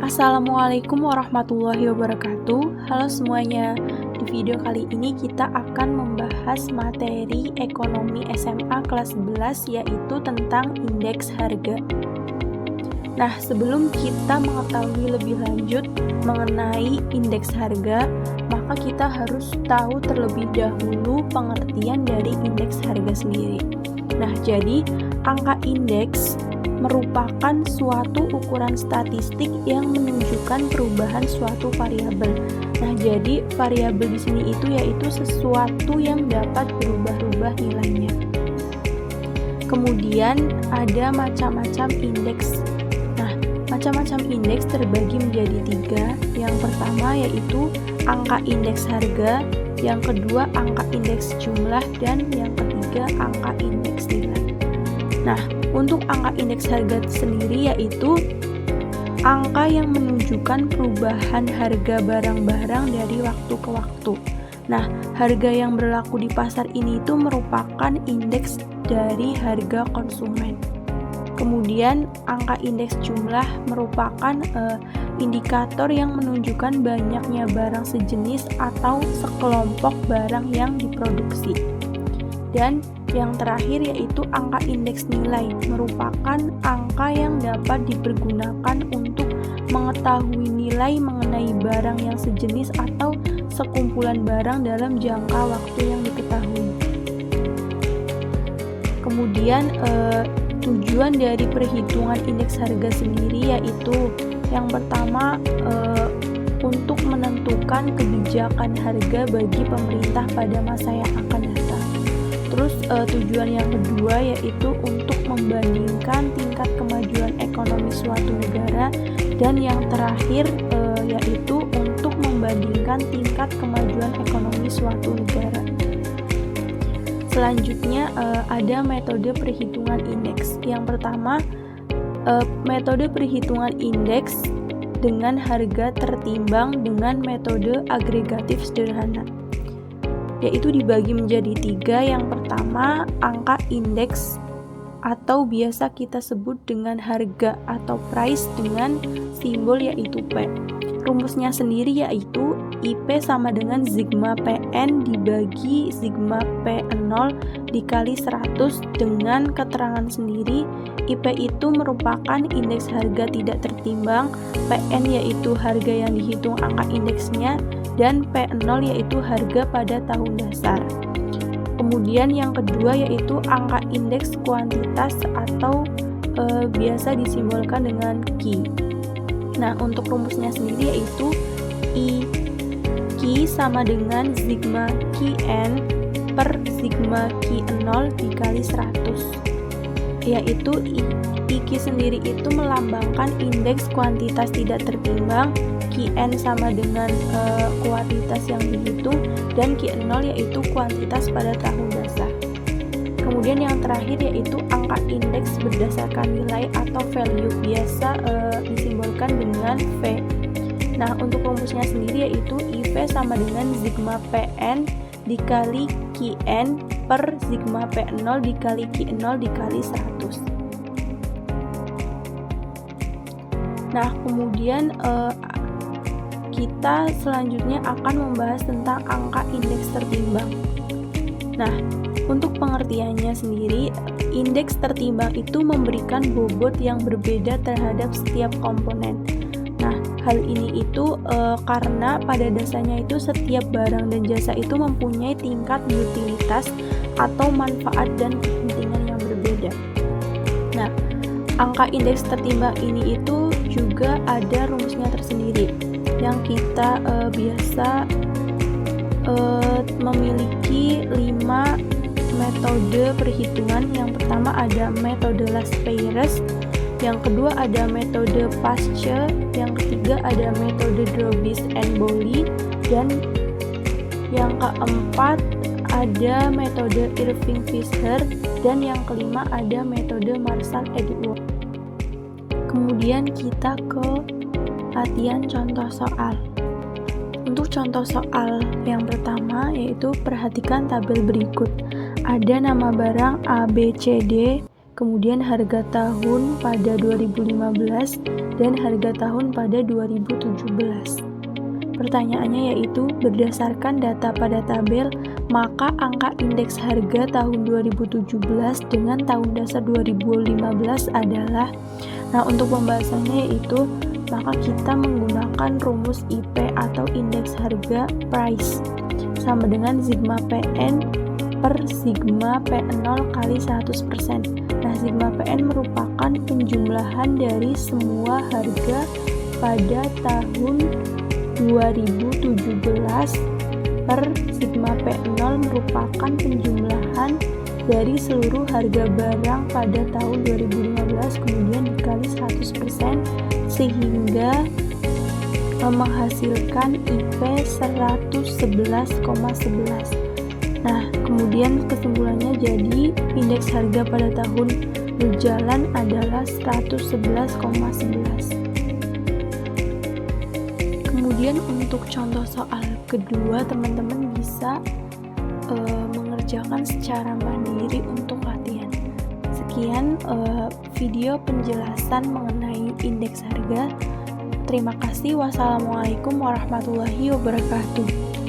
Assalamualaikum warahmatullahi wabarakatuh. Halo semuanya. Di video kali ini kita akan membahas materi ekonomi SMA kelas 11 yaitu tentang indeks harga. Nah, sebelum kita mengetahui lebih lanjut mengenai indeks harga, maka kita harus tahu terlebih dahulu pengertian dari indeks harga sendiri. Nah, jadi angka indeks merupakan suatu ukuran statistik yang menunjukkan perubahan suatu variabel. Nah, jadi variabel di sini itu yaitu sesuatu yang dapat berubah-ubah nilainya. Kemudian ada macam-macam indeks. Nah, macam-macam indeks terbagi menjadi 3. Yang pertama yaitu angka indeks harga, yang kedua angka indeks jumlah, dan yang ketiga angka indeks nilai. Nah, untuk angka indeks harga sendiri yaitu angka yang menunjukkan perubahan harga barang-barang dari waktu ke waktu. Nah, harga yang berlaku di pasar ini itu merupakan indeks dari harga konsumen. Kemudian angka indeks jumlah merupakan indikator yang menunjukkan banyaknya barang sejenis atau sekelompok barang yang diproduksi. Dan yang terakhir yaitu angka indeks nilai, merupakan angka yang dapat dipergunakan untuk mengetahui nilai mengenai barang yang sejenis atau sekumpulan barang dalam jangka waktu yang diketahui. Kemudian tujuan dari perhitungan indeks harga sendiri yaitu yang pertama untuk menentukan kebijakan harga bagi pemerintah pada masa yang akan datang. Terus tujuan yang kedua yaitu untuk membandingkan tingkat kemajuan ekonomi suatu negara, dan yang terakhir yaitu untuk membandingkan tingkat kemajuan ekonomi suatu negara. Selanjutnya ada metode perhitungan indeks. Yang pertama metode perhitungan indeks dengan harga tertimbang dengan metode agregatif sederhana, yaitu dibagi menjadi 3. Yang pertama, angka indeks atau biasa kita sebut dengan harga atau price dengan simbol yaitu P. Rumusnya sendiri yaitu IP sama dengan sigma PN dibagi sigma P0 dikali 100 dengan keterangan sendiri. IP itu merupakan indeks harga tidak tertimbang, PN yaitu harga yang dihitung angka indeksnya, dan P0 yaitu harga pada tahun dasar. Kemudian yang kedua yaitu angka indeks kuantitas atau biasa disimbolkan dengan Q. Nah, untuk rumusnya sendiri yaitu Q sama dengan sigma Qn per sigma Q0 dikali 100, yaitu Q sendiri itu melambangkan indeks kuantitas tidak tertimbang, Qn sama dengan kuantitas yang dihitung, dan Q0 yaitu kuantitas pada tahun dasar. Kemudian yang terakhir yaitu angka indeks berdasarkan nilai atau value, biasa disimbolkan dengan V. Nah, untuk rumusnya sendiri yaitu IV sama dengan sigma PN dikali Qn per sigma P0 dikali Q0 dikali 100. Nah, kemudian kita selanjutnya akan membahas tentang angka indeks tertimbang. Nah, untuk pengertiannya sendiri, indeks tertimbang itu memberikan bobot yang berbeda terhadap setiap komponen. Nah, hal ini itu karena pada dasarnya itu setiap barang dan jasa itu mempunyai tingkat utilitas atau manfaat dan kepentingan yang berbeda. Nah, angka indeks tertimbang ini itu juga ada rumusnya tersendiri yang kita biasa memiliki 5 metode perhitungan. Yang pertama ada metode Laspeyres, yang kedua ada metode Pasche, yang ketiga ada metode Drobis and Bowley, dan yang keempat ada metode Irving-Fisher, dan yang kelima ada metode Marshall-Edwards. Kemudian kita ke latihan contoh soal. Untuk contoh soal yang pertama yaitu perhatikan tabel berikut. Ada nama barang A, B, C, D kemudian harga tahun pada 2015, dan harga tahun pada 2017. Pertanyaannya yaitu, berdasarkan data pada tabel, maka angka indeks harga tahun 2017 dengan tahun dasar 2015 adalah. Nah, untuk pembahasannya yaitu, maka kita menggunakan rumus IP atau indeks harga price sama dengan sigma PN per sigma P0 kali 100%. Nah, sigma PN merupakan penjumlahan dari semua harga pada tahun 2017 per sigma P0 merupakan penjumlahan dari seluruh harga barang pada tahun 2015 kemudian dikali 100% sehingga menghasilkan IP 111,11. Nah, kemudian kesimpulannya jadi indeks harga pada tahun berjalan adalah 111,11. Kemudian untuk contoh soal kedua, teman-teman bisa mengerjakan secara mandiri untuk latihan. Sekian video penjelasan mengenai indeks harga. Terima kasih. Wassalamualaikum warahmatullahi wabarakatuh.